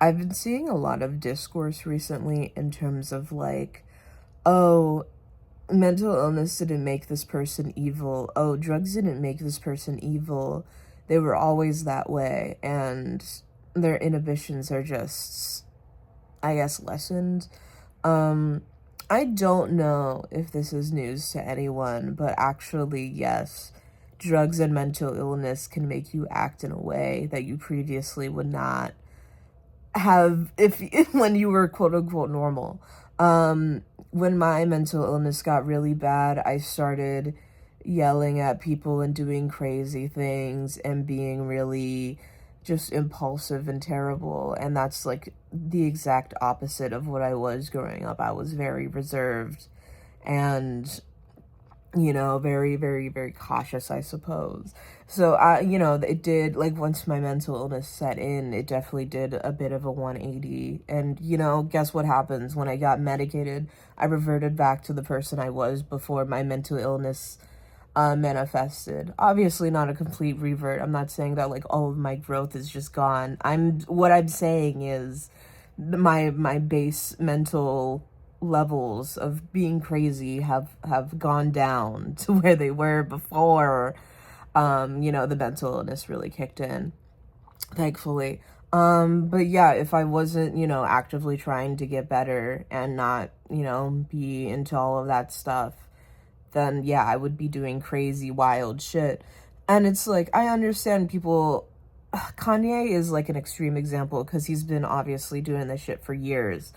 I've been seeing a lot of discourse recently in terms of like, oh, mental illness didn't make this person evil. Oh, drugs didn't make this person evil. They were always that way, and their inhibitions are just, I guess, lessened. Um, I don't know if this is news to anyone, but actually, yes, drugs and mental illness can make you act in a way that you previously would not have if when you were quote unquote normal. When my mental illness got really bad, I started yelling at people and doing crazy things and being really just impulsive and terrible. And that's like the exact opposite of what I was growing up. I was very reserved and, very, very, very cautious, I suppose. So it did, like, once my mental illness set in, it definitely did a bit of a 180. And, guess what happens when I got medicated? I reverted back to the person I was before my mental illness manifested. Obviously not a complete revert. I'm not saying that like all of my growth is just gone. What I'm saying is my base mental levels of being crazy have gone down to where they were before the mental illness really kicked in, thankfully. But yeah, if I wasn't, actively trying to get better and not, be into all of that stuff, then yeah, I would be doing crazy, wild shit. And it's like, I understand people. Kanye is like an extreme example because he's been obviously doing this shit for years.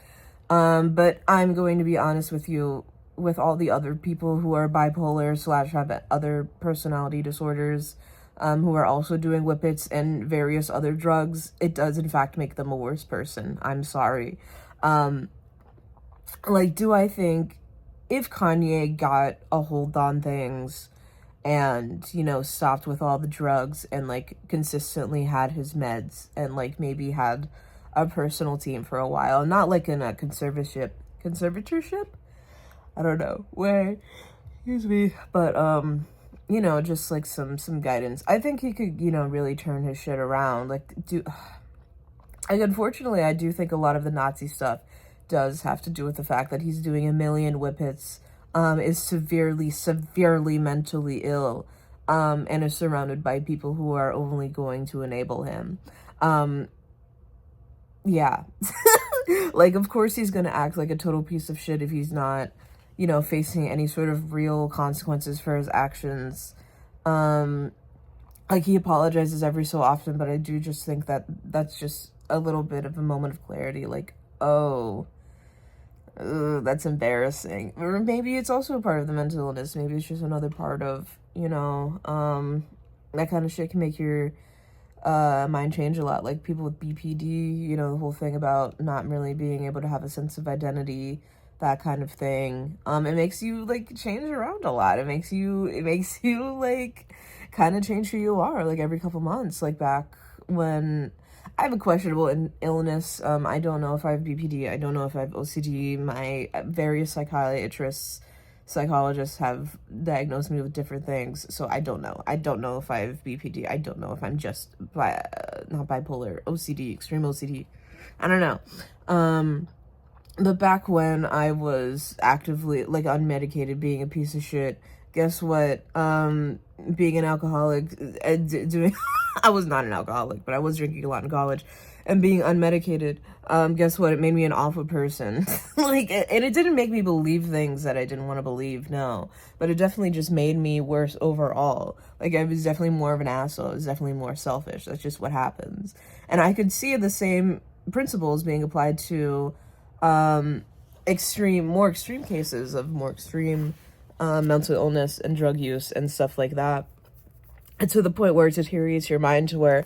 But I'm going to be honest with you, with all the other people who are bipolar / have other personality disorders, who are also doing whippets and various other drugs, it does in fact make them a worse person. I'm sorry. Do I think if Kanye got a hold on things and, stopped with all the drugs and like consistently had his meds and like maybe had a personal team for a while, not like in a conservatorship? I don't know. Way. Excuse me. But just like some guidance. I think he could, really turn his shit around. Unfortunately, I do think a lot of the Nazi stuff does have to do with the fact that he's doing a million whippets, is severely mentally ill, and is surrounded by people who are only going to enable him. Yeah. Like, of course he's gonna act like a total piece of shit if he's not, facing any sort of real consequences for his actions. He apologizes every so often, but I do just think that that's just a little bit of a moment of clarity. Like, oh, that's embarrassing. Or maybe it's also a part of the mental illness. Maybe it's just another part of, that kind of shit can make your mind change a lot. Like people with BPD, the whole thing about not really being able to have a sense of identity, that kind of thing. It makes you like change around a lot. It makes you like kind of change who you are like every couple months. Like back when I have a questionable illness. I don't know if I have BPD. I don't know if I have OCD. My various psychologists have diagnosed me with different things, so I don't know. I don't know if I have BPD. I don't know if I'm just not bipolar, OCD, extreme OCD. I don't know. But back when I was actively like unmedicated, being a piece of shit, guess what? Being an alcoholic, doing I was not an alcoholic, but I was drinking a lot in college, and being unmedicated, guess what? It made me an awful person. And it didn't make me believe things that I didn't want to believe, no. But it definitely just made me worse overall. Like, I was definitely more of an asshole. I was definitely more selfish. That's just what happens. And I could see the same principles being applied to more extreme cases of more extreme mental illness and drug use and stuff like that. And to the point where it deteriorates your mind to where,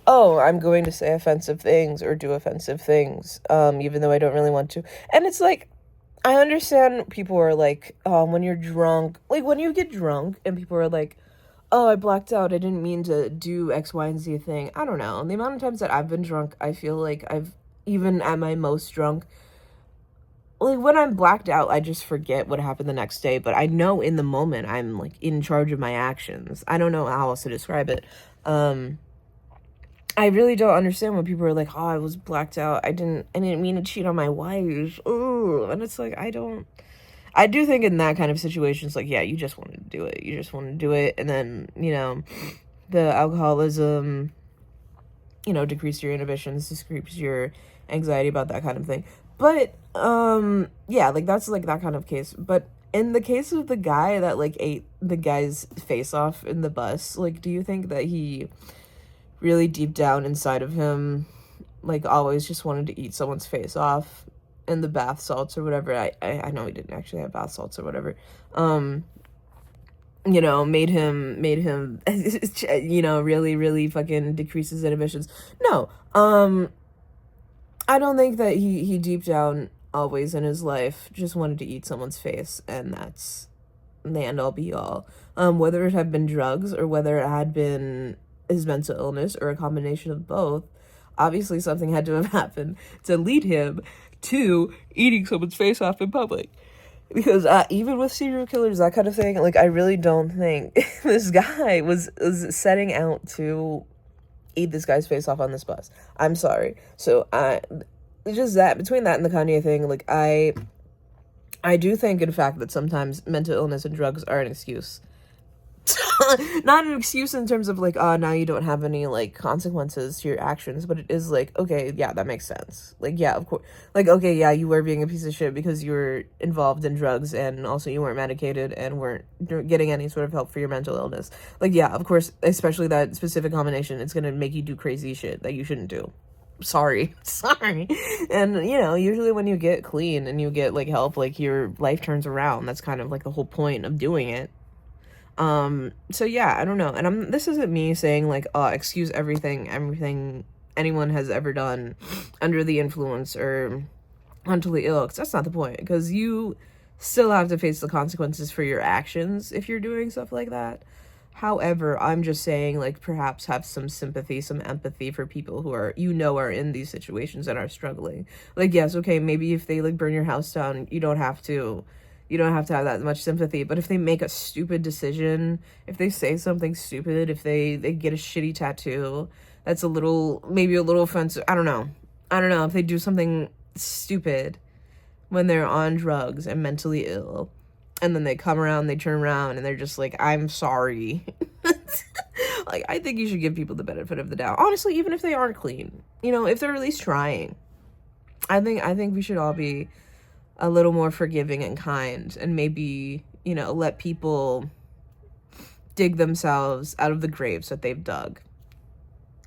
oh, I'm going to say offensive things or do offensive things, even though I don't really want to. And it's like, I understand people are like, oh, when you're drunk, like when you get drunk and people are like, oh, I blacked out, I didn't mean to do X, Y, and Z thing. I don't know. The amount of times that I've been drunk, I feel like even at my most drunk, like when I'm blacked out, I just forget what happened the next day, but I know in the moment I'm like in charge of my actions. I don't know how else to describe it. I really don't understand when people are like, oh, I was blacked out. I didn't mean to cheat on my wife. Ooh. And it's like, I do think in that kind of situations, like, yeah, you just wanted to do it. You just want to do it. And then, you know, the alcoholism, you know, decrease your inhibitions, decrease your anxiety about that kind of thing. But, yeah, like, that's, like, that kind of case. But in the case of the guy that, like, ate the guy's face off in the bus, like, do you think that he really deep down inside of him, like, always just wanted to eat someone's face off in the bath salts or whatever? I know he didn't actually have bath salts or whatever. You know, made him, you know, really, really fucking decreases inhibitions. No, I don't think that he deep down always in his life just wanted to eat someone's face, and that's the end all be all. Whether it had been drugs or whether it had been his mental illness or a combination of both, obviously something had to have happened to lead him to eating someone's face off in public. Because even with serial killers, that kind of thing, like, I really don't think this guy was setting out to eat this guy's face off on this bus. I'm sorry. So just that, between that and the Kanye thing, like, I do think, in fact, that sometimes mental illness and drugs are an excuse. Not an excuse in terms of, like, oh, now you don't have any, like, consequences to your actions, but it is like, okay, yeah, that makes sense. Like, yeah, of course. Like, okay, yeah, you were being a piece of shit because you were involved in drugs, and also you weren't medicated and weren't getting any sort of help for your mental illness. Like, yeah, of course, especially that specific combination, it's gonna make you do crazy shit that you shouldn't do. Sorry. And, you know, usually when you get clean and you get, like, help, like, your life turns around. That's kind of, like, the whole point of doing it. So yeah, I don't know. And this isn't me saying, like, excuse everything anyone has ever done under the influence or mentally ill, because that's not the point, because you still have to face the consequences for your actions if you're doing stuff like that. However, I'm just saying, like, perhaps have some sympathy, some empathy for people who are, you know, are in these situations and are struggling. Like, yes, okay, maybe if they, like, burn your house down, you don't have to have that much sympathy. But if they make a stupid decision, if they say something stupid, if they get a shitty tattoo that's maybe a little offensive, I don't know, if they do something stupid when they're on drugs and mentally ill, and then they turn around and they're just like, I'm sorry. Like, I think you should give people the benefit of the doubt, honestly, even if they aren't clean, you know, if they're at least trying. I think we should all be a little more forgiving and kind, and maybe, you know, let people dig themselves out of the graves that they've dug.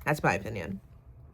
That's my opinion.